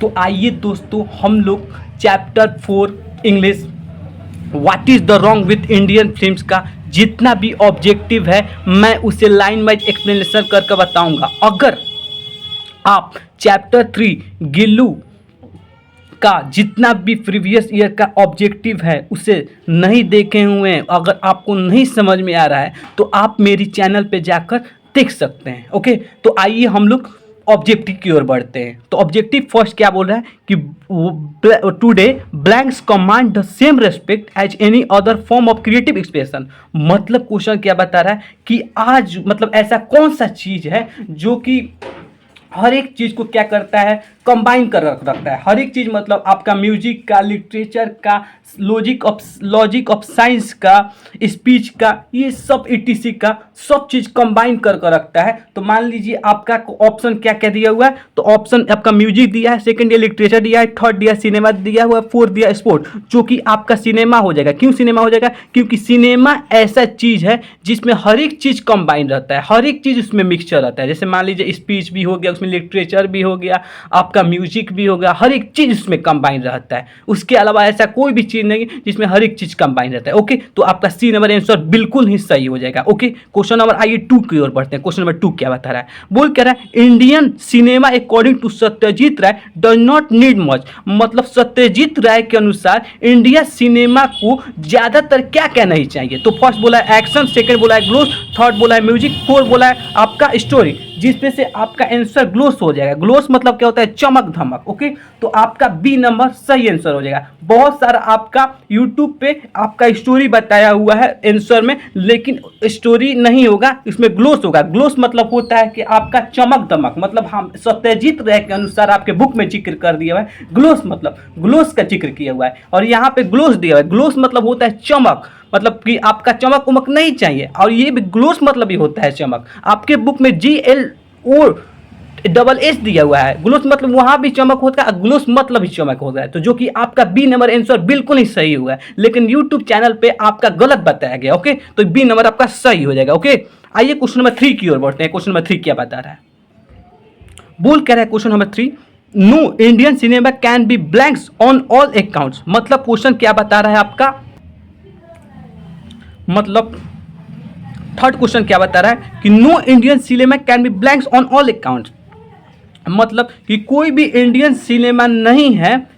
तो आइए दोस्तों हम लोग chapter 4 English what is the wrong with Indian films का जितना भी ऑब्जेक्टिव है मैं उसे लाइन वाइज एक्सप्लेनेशन करके बताऊंगा। अगर आप चैप्टर 3 गिल्लू का जितना भी प्रीवियस ईयर का ऑब्जेक्टिव है उसे नहीं देखे हुए हैं, अगर आपको नहीं समझ में आ रहा है तो आप मेरी चैनल पे जाकर देख सकते हैं। ओके, तो आइए हम लोग ऑब्जेक्टिव की ओर बढ़ते हैं। तो ऑब्जेक्टिव फर्स्ट क्या बोल रहा है कि today blanks command the same respect as any other form of creative expression. मतलब क्वेश्चन क्या बता रहा है कि आज मतलब ऐसा कौन सा चीज़ है जो कि हर एक चीज़ को क्या करता है, कंबाइन कर रखता है। हर एक चीज़ मतलब आपका म्यूजिक का, लिटरेचर का, लॉजिक ऑफ साइंस का, स्पीच का, ये सब ईटीसी का सब चीज़ कंबाइन कर रखता है। तो मान लीजिए आपका ऑप्शन क्या क्या दिया हुआ है, तो ऑप्शन आपका म्यूजिक दिया है, सेकंड दिया लिटरेचर दिया है, थर्ड दिया सिनेमा दिया हुआ है, फोर्थ दिया स्पोर्ट, जो कि आपका सिनेमा हो जाएगा। क्यों सिनेमा हो जाएगा? क्योंकि सिनेमा ऐसा चीज़ है जिसमें हर एक चीज़ कंबाइन रहता है, हर एक चीज़ उसमें मिक्सचर रहता है। जैसे मान लीजिए स्पीच भी हो गया, उसमें लिटरेचर भी हो गया, आपका म्यूजिक भी हो गया, हर एक चीज़ उसमें कंबाइन रहता है। उसके अलावा ऐसा कोई भी चीज़ नहीं जिसमें हर एक चीज़ कंबाइन रहता है। ओके, तो आपका सी नंबर आंसर बिल्कुल ही सही हो जाएगा। ओके, क्वेश्चन नंबर आइए 2 की ओर बढ़ते हैं। क्वेश्चन नंबर 2 क्या बता रहा है? बोल कह रहा है Indian cinema according to Satyajit Ray does not need much. मतलब सत्यजीत राय के अनुसार इंडिया सिनेमा को ज़्यादातर क्या क्या नहीं चाहिए। तो फर्स्ट बोला है एक्शन, सेकंड बोला है ग्लोस, थर्ड बोला है म्यूजिक, फोर्थ बोला है आपका स्टोरी, जिसमें से आपका आंसर ग्लोस हो जाएगा। ग्लोस मतलब क्या होता है? चमक धमक। ओके, तो आपका बी नंबर सही आंसर हो जाएगा। बहुत सारा आपका यूट्यूब पे आपका स्टोरी बताया हुआ है आंसर में, लेकिन स्टोरी नहीं होगा, इसमें ग्लोस होगा। ग्लोस मतलब होता है कि आपका चमक दमक, मतलब हम सत्यजीत राय के अनुसार आपके बुक में जिक्र कर दिया हुआ है। ग्लोस मतलब ग्लोस का जिक्र किया हुआ है और यहाँ पे ग्लोस दिया हुआ है। ग्लोस मतलब होता है चमक, मतलब कि आपका चमक उमक नहीं चाहिए, और ये भी ग्लोस मतलब ही होता है चमक। आपके बुक में GLOSS दिया हुआ है। ग्लोस मतलब वहां भी चमक होता है, ग्लोस मतलब ही चमक होता है। तो जो कि आपका बी नंबर आंसर बिल्कुल ही सही हुआ है, लेकिन यूट्यूब चैनल पे आपका गलत बताया गया। ओके, तो बी नंबर आपका सही हो जाएगा। ओके, आइए क्वेश्चन नंबर 3 की ओर बढ़ते हैं। क्वेश्चन नंबर 3 क्या बता रहा है? बोल कह रहा है question number 3 no Indian cinema can be blanks on all accounts. मतलब क्वेश्चन क्या बता रहा है आपका, मतलब थर्ड क्वेश्चन क्या बता रहा है कि no Indian cinema can be blanks on all accounts. मतलब कि कोई भी इंडियन सिनेमा नहीं है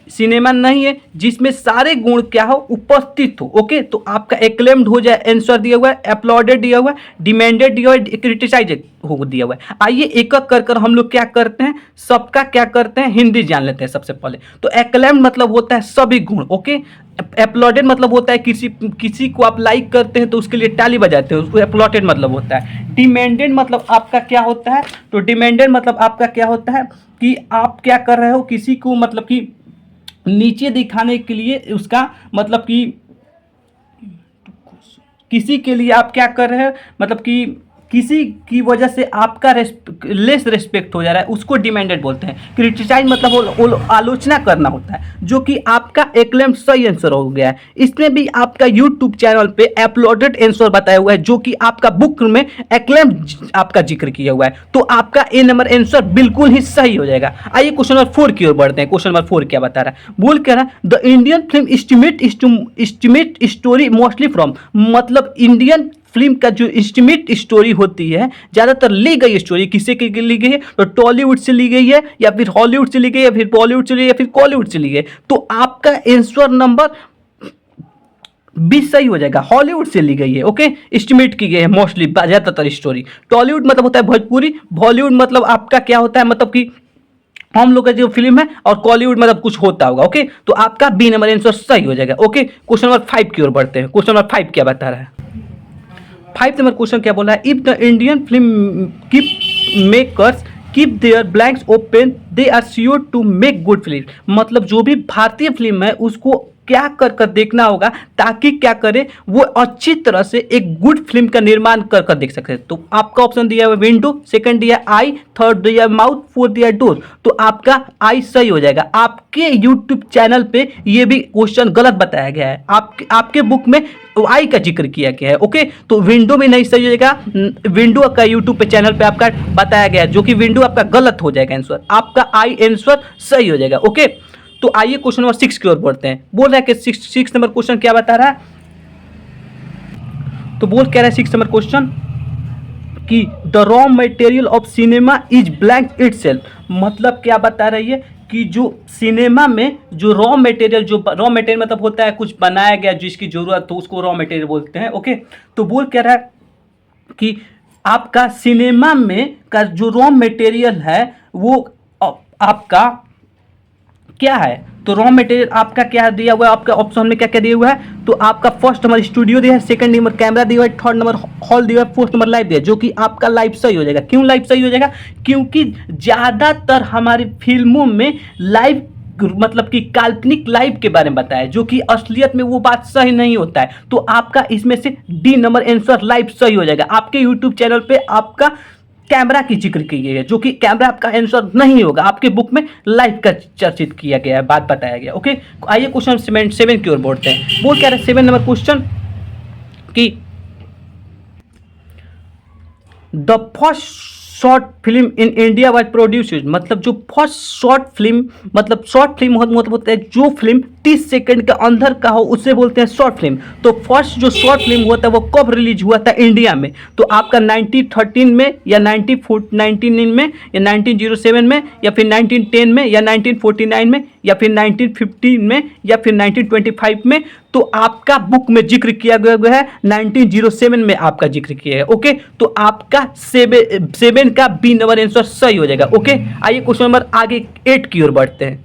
जिसमें सारे गुण क्या हो, उपस्थित हो। ओके, तो आपका एक्लेम्ड हो जाए, आंसर दिया हुआ है, अपलॉडेड दिया हुआ है, डिमांडेड दिया हुआ है, क्रिटिसाइज हो दिया हुआ है। आइए एक एक कर हम लोग क्या करते हैं, सबका क्या करते हैं, हिंदी जान लेते हैं सबसे पहले। तो एक्लेम्ड मतलब होता है सभी गुण। ओके, अपलॉडेड मतलब होता है किसी को आप लाइक करते हैं तो उसके लिए ताली बजाते हैं, उसको अपलॉडेड मतलब होता है। डिमांडेड मतलब आपका क्या होता है, तो डिमांडेड मतलब आपका क्या होता है कि आप क्या कर रहे हो, किसी को मतलब कि नीचे दिखाने के लिए, उसका मतलब कि किसी के लिए आप क्या कर रहे हैं, मतलब कि किसी की वजह से आपका लेस रिस्पेक्ट हो जा रहा है, उसको डिमांडेड बोलते हैं। क्रिटिसाइज मतलब आलोचना करना होता है, जो कि आपका एक्लेम्ड सही आंसर हो गया है। इसमें भी आपका यूट्यूब चैनल पे अपलोडेड आंसर बताया हुआ है, जो कि आपका बुक में एक्लेम्ड आपका जिक्र किया हुआ है। तो आपका ए नंबर आंसर बिल्कुल ही सही हो जाएगा। आइए क्वेश्चन नंबर 4 की ओर बढ़ते हैं। क्वेश्चन नंबर 4 क्या बता रहा है? बोल कह रहा है the Indian film estimate story mostly from. मतलब इंडियन फिल्म का जो एस्टिमेट स्टोरी होती है, ज़्यादातर ली गई स्टोरी किससे की ली गई है, तो टॉलीवुड से ली गई है, या फिर हॉलीवुड से ली गई है, या फिर बॉलीवुड से ली गई है, या फिर कॉलीवुड से ली गई है। तो आपका आंसर नंबर 20 सही हो जाएगा। हॉलीवुड से ली गई है। ओके, एस्टिमेट की गई है मोस्टली, ज़्यादातर स्टोरी। टॉलीवुड मतलब होता है भोजपुरी, बॉलीवुड मतलब आपका क्या होता है, मतलब कि हम लोग का जो फिल्म है, और कॉलीवुड मतलब कुछ होता होगा। ओके, तो आपका बी नंबर आंसर सही हो जाएगा। ओके, क्वेश्चन नंबर 5 की ओर बढ़ते हैं। क्वेश्चन नंबर 5 क्या बता रहा है? 5 नंबर क्वेश्चन क्या बोला है? If the Indian film keep makers keep their blanks open they are sure to make good film. मतलब जो भी भारतीय फिल्म है उसको क्या कर कर देखना होगा, ताकि क्या करे वो अच्छी तरह से एक गुड फिल्म का निर्माण कर कर देख सकते हैं। तो आपका ऑप्शन दिया हुआ विंडो, सेकंड दिया आई, थर्ड दिया माउथ, फोर्थ दिया डोर। तो आपका आई सही हो जाएगा। आपके यूट्यूब चैनल पे ये भी क्वेश्चन गलत बताया गया है, आपके बुक में आई का जिक्र किया गया है। ओके, तो विंडो भी नहीं सही हो जाएगा, विंडो का यूट्यूब पे चैनल पे आपका बताया गया है, जो कि विंडो आपका गलत हो जाएगा आंसर, आपका आई आंसर सही हो जाएगा। ओके, तो आइए क्वेश्चन नंबर 6 की ओर बढ़ते हैं। बोल रहा है कि सिक्स नंबर क्वेश्चन क्या बता रहा है, तो बोल कह रहा है 6 नंबर क्वेश्चन कि the raw material of cinema is blank itself. मतलब क्या बता रही है कि जो सिनेमा में जो रॉ मटेरियल मतलब होता है कुछ बनाया गया जिसकी जरूरत हो, उसको रॉ मटेरियल बोलते हैं। ओके, तो बोल कह रहा है कि आपका सिनेमा में का जो रॉ मटेरियल है वो आपका क्या है। तो रॉ मटेरियल आपका क्या दिया हुआ है, आपका ऑप्शन में क्या क्या दिया हुआ है, तो आपका फर्स्ट नंबर स्टूडियो दिया है, सेकंड नंबर कैमरा दिया है, थर्ड नंबर हॉल दिया है, फोर्थ नंबर लाइव दिया है, जो कि आपका लाइव सही हो जाएगा। क्यों लाइव सही हो जाएगा, क्योंकि ज़्यादातर हमारी फिल्मों में लाइव मतलब कि काल्पनिक लाइव के बारे में बताया, जो कि असलियत में वो बात सही नहीं होता है। तो आपका इसमें से डी नंबर आंसर लाइव सही हो जाएगा। आपके यूट्यूब चैनल पे आपका कैमरा की जिक्र की गई है, जो कि कैमरा आपका आंसर नहीं होगा, आपके बुक में लाइव का चर्चित किया गया है, बात बताया गया। ओके, आइए क्वेश्चन 7 की ओर बढ़ते हैं। बोल क्या रहे 7 नंबर क्वेश्चन कि the first short film in India was produced. मतलब जो फर्स्ट शॉर्ट फिल्म मतलब मतलब होता है जो फिल्म 30 सेकंड के अंदर का हो, उससे बोलते हैं शॉर्ट फिल्म। तो फर्स्ट जो शॉर्ट फिल्म हुआ था वो कब रिलीज हुआ था इंडिया में, तो आपका 1913 में या 1919 में या 1907 में या फिर 1910 में या 1949 में या फिर 1915 में या फिर 1925 में। तो आपका बुक में जिक्र किया गया है 1907 में आपका जिक्र किया है। ओके, तो आपका 7 का बी नंबर आंसर सही हो जाएगा। ओके, आइए क्वेश्चन नंबर आगे 8 की ओर बढ़ते हैं।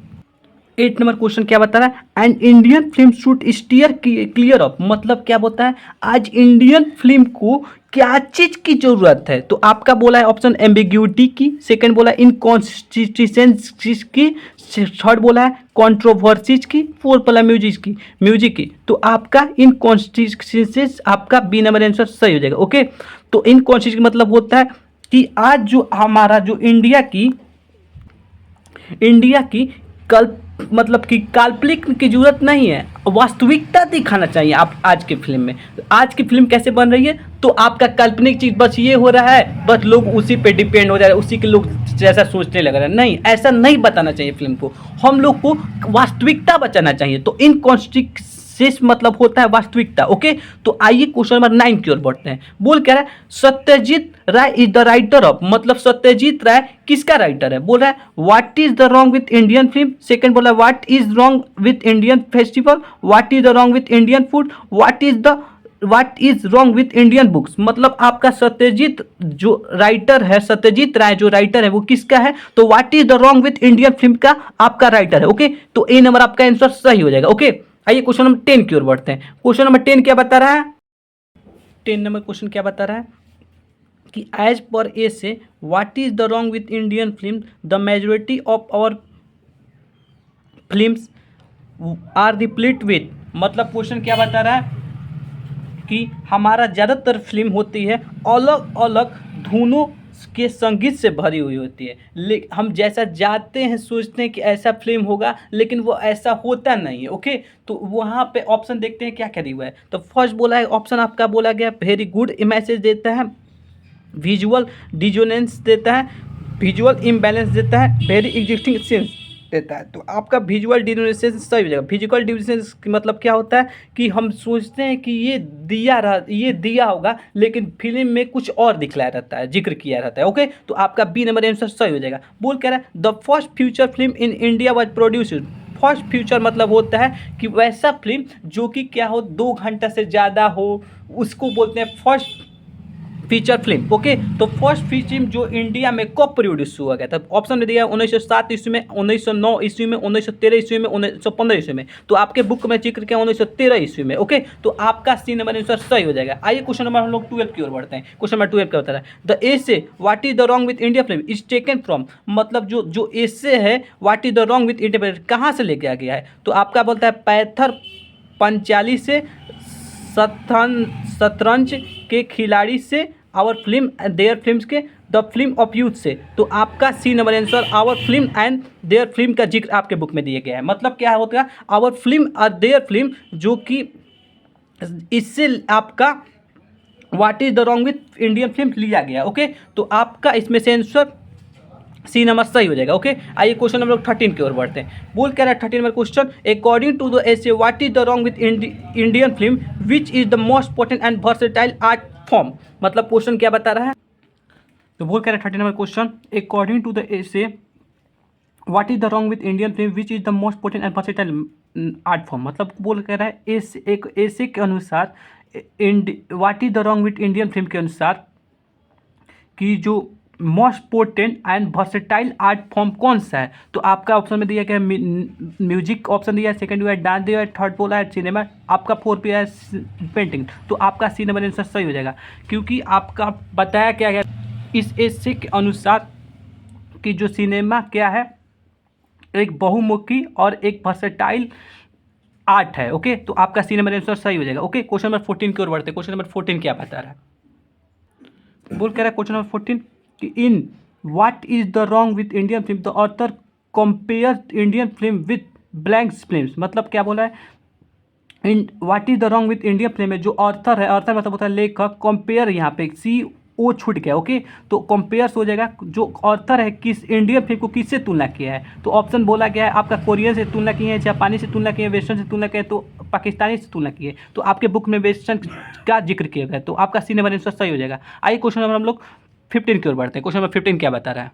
8 नंबर क्वेश्चन क्या बता रहा है, and Indian film should steer clear of. मतलब क्या बोलता है, आज इंडियन फिल्म को क्या चीज की जरूरत है। तो आपका बोला है ऑप्शन एम्बिग्यूटी की, सेकंड बोला इनकॉन्सिस्टेंसीज की, थर्ड बोला है कंट्रोवर्सीज की, फोर्थ बोला म्यूजिक की। तो आपका इनकॉन्सिस्टेंसीज आपका बी नंबर आंसर सही हो जाएगा। ओके, तो इनकॉन्सिस्टेंसी मतलब होता है कि आज जो हमारा जो इंडिया की मतलब कि काल्पनिक की जरूरत नहीं है, वास्तविकता दिखाना चाहिए आप आज की फिल्म में। आज की फिल्म कैसे बन रही है, तो आपका काल्पनिक चीज बस ये हो रहा है, बस लोग उसी पे डिपेंड हो जा रहे हैं, उसी के लोग जैसा सोचने लग रहे हैं। नहीं, ऐसा नहीं बताना चाहिए फिल्म को, हम लोग को वास्तविकता बचाना चाहिए। तो इनकॉन्सिस्टेंस मतलब होता है वास्तविकता। ओके, तो आइए क्वेश्चन नंबर 9 की ओर बढ़ते हैं। बोल क्या रहा है, Satyajit Ray is the writer of. मतलब सत्यजीत राय किसका राइटर है, बोल रहा है what is the wrong with Indian film, second बोला what is wrong with Indian festival, what is the wrong with Indian food, what is wrong with Indian books. मतलब आपका सत्यजीत जो राइटर है, सत्यजीत राय जो राइटर है वो किसका है, तो what is the wrong with Indian film का आपका राइटर है। ओके, तो ए नंबर आपका आंसर सही हो जाएगा। ओके, आइए क्वेश्चन नंबर 10 की ओर बढ़ते हैं। क्वेश्चन नंबर 10 क्या बता रहा है, 10 नंबर क्वेश्चन क्या बता रहा है कि एज पर ए से what is the wrong with Indian film, the majority of our films are replete with. मतलब क्वेश्चन क्या बता रहा है कि हमारा ज़्यादातर फिल्म होती है अलग अलग धुनों के संगीत से भरी हुई होती है, लेकिन हम जैसा जाते हैं सोचते हैं कि ऐसा फिल्म होगा, लेकिन वो ऐसा होता नहीं है। ओके, तो वहाँ पे ऑप्शन देखते हैं क्या क्या दिया हुआ है। तो फर्स्ट बोला है ऑप्शन आपका बोला गया वेरी गुड मैसेज देता है, विजुअल डिजोनेंस देता है, विजुअल इम्बैलेंस देता है, वेरी एग्जिस्टिंग सेंस देता है। तो आपका विजुअल डिजोनेंस सही हो जाएगा। विजुअल डिजोनेंस मतलब क्या होता है कि हम सोचते हैं कि ये दिया होगा, लेकिन फिल्म में कुछ और दिखलाया रहता है, जिक्र किया रहता है। ओके, तो आपका बी नंबर आंसर सही हो जाएगा। बोल कह रहा है the first future film in India was produced. First future मतलब होता है कि वैसा फिल्म जो कि क्या हो 2 घंटा से ज़्यादा हो, उसको बोलते हैं फर्स्ट फीचर फिल्म। ओके, तो फर्स्ट फिल्म जो इंडिया में कब प्रोड्यूस हुआ गया था, ऑप्शन में दिया 1907 ईस्वी में, 1909 ईस्वी में, 1913 ईस्वी में, 1915 ईस्वी में। तो आपके बुक में जिक्र किया 1913 ईस्वी में। ओके, तो आपका सी नंबर आंसर सही हो जाएगा। आइए क्वेश्चन नंबर हम लोग 12 की ओर बढ़ते हैं। क्वेश्चन नंबर 12 क्या होता है, the essay what is the wrong with India film is taken from, मतलब जो एसे है what is the wrong with India film कहाँ से लेके गया है, तो आपका बोलता है पैथर पंचाली से, शतरंज के खिलाड़ी से, आवर फिल्म देयर फिल्म्स के, द फिल्म ऑफ यूथ से। तो आपका C number answer our film and their film का जिक्र आपके बुक में दिया गया है। मतलब क्या होता है, आवर फिल्म और देयर फिल्म, जो कि इससे आपका what is the wrong with Indian film लिया गया। ओके, तो आपका इसमें से आंसर सी नंबर सही हो जाएगा। ओके, आइए क्वेश्चन नंबर 13 की ओर बढ़ते हैं। बोल क्या रहा है 13 number question, according to the essay what is the wrong with Indian film which is the most potent and versatile art form. मतलब क्वेश्चन क्या बता रहा है, तो बोल क्या रहा है 13 number question, according to the essay what is the wrong with Indian film which is the most potent and versatile art form. मतलब बोल कह रहा है एक एसे के अनुसार what is the wrong with Indian film के अनुसार कि जो most potent and versatile art form कौन सा है। तो आपका ऑप्शन में दिया गया म्यूजिक ऑप्शन दिया है, सेकंड दिया है डांस दिया है, थर्ड बोला है सिनेमा, आपका फोर्थ पे है पेंटिंग। तो आपका सी नंबर आंसर सही हो जाएगा, क्योंकि आपका बताया क्या गया इस एसे के अनुसार कि जो सिनेमा क्या है, एक बहुमुखी और एक वर्सेटाइल आर्ट है। ओके, तो आपका सी नंबर आंसर सही हो जाएगा। ओके, क्वेश्चन नंबर 14 की ओर बढ़ते हैं। क्वेश्चन नंबर 14 क्या बता रहा है, बोल कह रहा है क्वेश्चन नंबर 14 कि in what is the wrong with Indian film the author compare Indian film with blanks film. मतलब क्या बोला है, in what is the wrong with Indian film में जो ऑथर है, ऑथर मतलब होता है लेखक, कंपेयर यहाँ पे सी ओ छूट गया। ओके, तो कंपेयर हो जाएगा, जो ऑथर है किस इंडियन फिल्म को किससे तुलना किया है। तो ऑप्शन बोला गया है आपका कोरियन से तुलना की है, जापानी से तुलना की है, वेस्टर्न से तुलना की है, तो पाकिस्तानी से तुलना की है। तो आपके बुक में वेस्टर्न का जिक्र किया गया है, तो आपका सी नंबर आंसर सही हो जाएगा। आइए क्वेश्चन नंबर हम लोग 15 की ओर बढ़ते हैं। क्वेश्चन नंबर 15 क्या बता रहा है,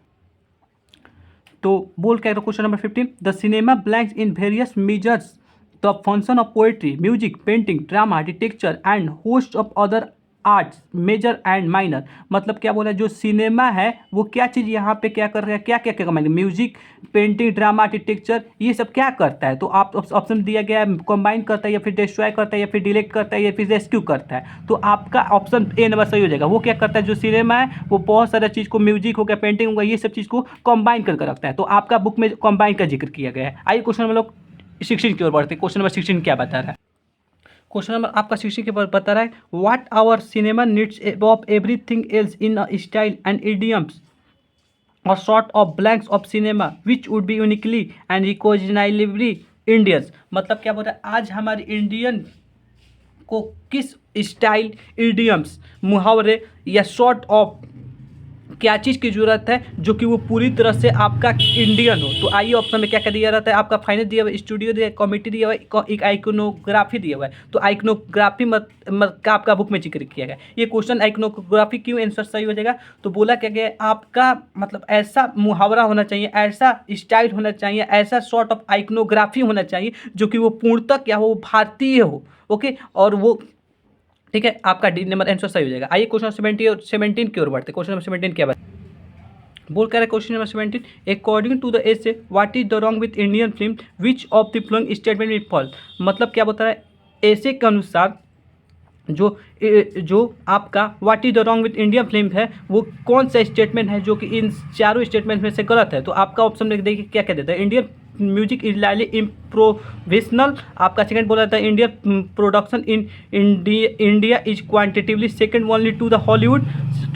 तो बोल क्या question number 15, the cinema blanks in various measures the function of poetry, music, painting, drama, architecture and host of other arts major and minor. मतलब क्या बोला है, जो सिनेमा है वो क्या चीज़ यहाँ पे क्या कर रहा है, क्या क्या क्या कमाएंगे, म्यूजिक, पेंटिंग, ड्रामा, आर्किटेक्चर, ये सब क्या करता है। तो आप ऑप्शन दिया गया है कंबाइन करता है, या फिर डिस्ट्रॉय करता है, या फिर डिलीट करता है, या फिर रेस्क्यू करता है। तो आपका ऑप्शन ए नंबर सही हो जाएगा। वो क्या करता है, जो सिनेमा है वो बहुत सारा चीज़ को, म्यूजिक हो गया, पेंटिंग हो गया, ये सब चीज़ को कंबाइन करके रखता है। तो आपका बुक में कंबाइन का जिक्र किया गया है। आइए क्वेश्चन हम लोग 16 की ओर बढ़ते हैं। क्वेश्चन नंबर 16 क्या बता रहा है, क्वेश्चन नंबर आपका 60 के बता रहा है, what our cinema needs above everything else in a style and idioms और sort of blanks of cinema which would be uniquely and recognisably Indians. मतलब क्या बोल रहा है, आज हमारे इंडियन को किस स्टाइल, इडियम्स, मुहावरे या सॉर्ट ऑफ क्या चीज़ की ज़रूरत है जो कि वो पूरी तरह से आपका इंडियन हो। तो आइए ऑप्शन में क्या क्या दिया रहता है, आपका फाइनेंस दिया हुआ है, स्टूडियो दिया है, कॉमेडी दिया हुआ है, एक आइकोनोग्राफी दिया हुआ है। तो आइकोनोग्राफी का आपका बुक में जिक्र किया गया। ये क्वेश्चन आइकोनोग्राफी क्यों आंसर सही हो जाएगा, तो बोला क्या गया आपका मतलब ऐसा मुहावरा होना चाहिए, ऐसा स्टाइल होना चाहिए, ऐसा सॉर्ट ऑफ आइकोनोग्राफी होना चाहिए जो कि वो पूर्णतः क्या हो, भारतीय हो। ओके, और वो ठीक है, आपका डी नंबर आंसर सही हो जाएगा। आइए क्वेश्चन 17 की ओर बढ़ते हैं। क्वेश्चन नंबर 17 क्या बात बोल कर रहा है, question number 17, according to the essay what is the wrong with Indian film which of the following statement is false. मतलब क्या बता रहा है, एसे के अनुसार जो आपका what is the wrong with Indian film है वो कौन सा स्टेटमेंट है जो कि इन चारों स्टेटमेंट में से गलत है। तो आपका ऑप्शन में देखिए क्या क्या देता है, इंडियन म्यूजिक इज लाइली इम्प्रोविजनल, आपका सेकंड बोला था Indian production in India is quantitatively second only to the Hollywood,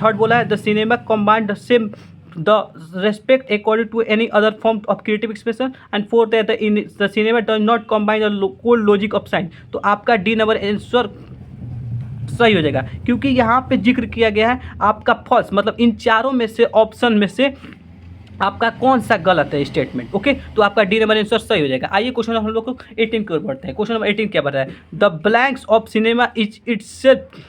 third बोला है the cinema combined the same the respect according to any other form of creative expression, and fourth that the cinema does not combine the core logic of science। तो आपका D number answer सही हो जाएगा, क्योंकि यहाँ पे जिक्र किया गया है आपका फॉल्स, मतलब इन चारों में से ऑप्शन में से आपका कौन सा गलत है स्टेटमेंट। ओके, तो आपका डी नंबर आंसर सही हो जाएगा। आइए क्वेश्चन हम लोग को 18 की ओर बढ़ते हैं। क्वेश्चन नंबर 18 क्या बता रहा है, the blanks of cinema is itself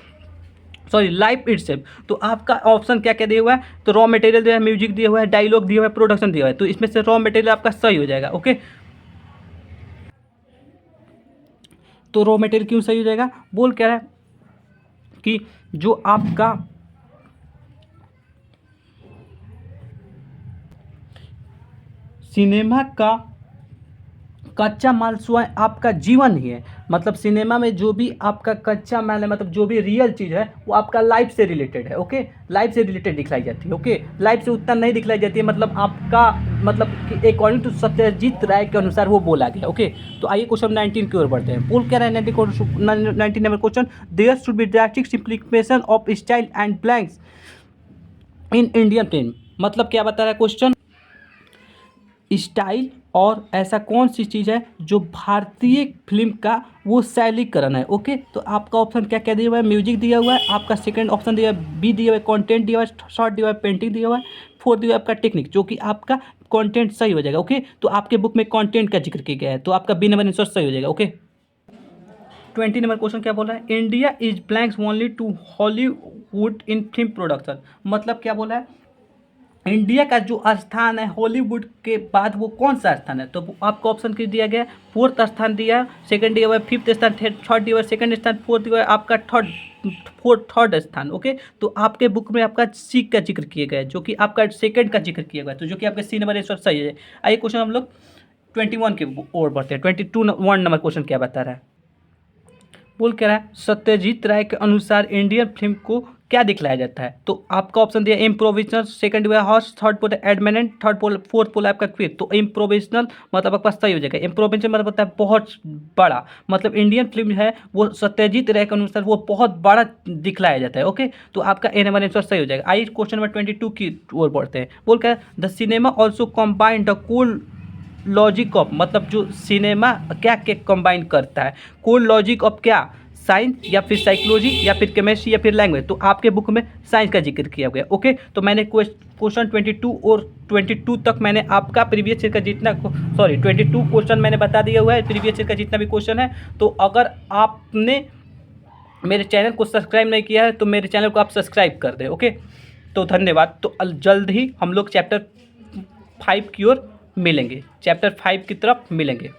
sorry life itself. तो आपका ऑप्शन क्या क्या दिया हुआ है, तो रॉ मटेरियल दिया है, म्यूजिक दिया हुआ है, डायलॉग दिया हुआ है, प्रोडक्शन दिया हुआ है। तो इसमें से रॉ मटेरियल आपका सही हो जाएगा। ओके, तो रॉ मटेरियल क्यों सही हो जाएगा, बोल क्या रहा है कि जो आपका सिनेमा का कच्चा माल स्वयं आपका जीवन ही है। मतलब सिनेमा में जो भी आपका कच्चा माल है, मतलब जो भी रियल चीज़ है वो आपका लाइफ से रिलेटेड है। ओके, लाइफ से रिलेटेड दिखलाई जाती है। ओके, लाइफ से उतना नहीं दिखलाई जाती है, मतलब आपका मतलब अकॉर्डिंग टू सत्यजीत राय के अनुसार वो बोला गया। ओके, तो आइए क्वेश्चन 19 की ओर बढ़ते हैं। बोल क्या रहा है 19 number question, there should be drastic simplification of style and blanks in Indian film. मतलब क्या बता रहा है क्वेश्चन, स्टाइल और ऐसा कौन सी चीज़ है जो भारतीय फिल्म का वो शैलीकरण है। ओके, तो आपका ऑप्शन क्या क्या दिया हुआ है, म्यूजिक दिया हुआ है, आपका सेकंड ऑप्शन दिया है बी दिया हुआ है कंटेंट दिया हुआ है, शॉर्ट दिया हुआ है, पेंटिंग दिया हुआ है, फोर्थ दिया हुआ है आपका टेक्निक, जो कि आपका कंटेंट सही हो जाएगा। ओके, तो आपके बुक में कंटेंट का जिक्र किया गया है, तो आपका बी नंबर आंसर सही हो जाएगा। ओके, 20 नंबर क्वेश्चन क्या बोल रहा है, India is blanks only to Hollywood in film production. मतलब क्या बोला है, इंडिया का जो स्थान है हॉलीवुड के बाद वो कौन सा स्थान है। तो आपको ऑप्शन के दिया गया, फोर्थ स्थान दिया, सेकंड दिया हुआ है, फिफ्थ स्थान, थर्ड दिया हुआ है, सेकंड स्थान, फोर्थ दिया हुआ है आपका थर्ड स्थान। ओके, तो आपके बुक में आपका सी का जिक्र किया गया है, जो कि आपका सेकंड का जिक्र किया गया है, तो जो कि आपका सी नंबर आंसर सही है। आइए क्वेश्चन हम लोग 21 के ओर बढ़ते हैं। 1 नंबर क्वेश्चन क्या बता रहा है, बोल कह रहा है सत्यजीत राय के अनुसार इंडियन फिल्म को क्या दिखलाया जाता है। तो आपका ऑप्शन दिया इम्प्रोविजनल, सेकंड हुआ हॉर्स, थर्ड बोला एडमेनेंट, फोर्थ बोला आपका क्विक। तो इम्प्रोविजनल मतलब आपका सही हो जाएगा। इम्प्रोविजनल मतलब होता है बहुत बड़ा, मतलब इंडियन फिल्म है वो सत्यजीत राय के अनुसार वो बहुत बड़ा दिखलाया जाता है। ओके, तो आपका ए नंबर आंसर सही हो जाएगा। आइए क्वेश्चन नंबर 22 की ओर बढ़ते हैं। बोल क्या the cinema also combine the cold logic of, मतलब जो सिनेमा क्या क्या कंबाइन करता है, कोल लॉजिक ऑफ क्या, साइंस या फिर साइकोलॉजी या फिर केमिस्ट्री या फिर लैंग्वेज। तो आपके बुक में साइंस का जिक्र किया गया। ओके, तो मैंने क्वेश्चन 22 और 22 तक मैंने आपका प्रीवियस ईयर का जितना 22 क्वेश्चन मैंने बता दिया हुआ है, प्रीवियस ईयर का जितना भी क्वेश्चन है। तो अगर आपने मेरे चैनल को सब्सक्राइब नहीं किया है तो मेरे चैनल को आप सब्सक्राइब कर दें। ओके, तो धन्यवाद। तो जल्द ही हम लोग चैप्टर 5 की ओर मिलेंगे, चैप्टर 5 की तरफ मिलेंगे।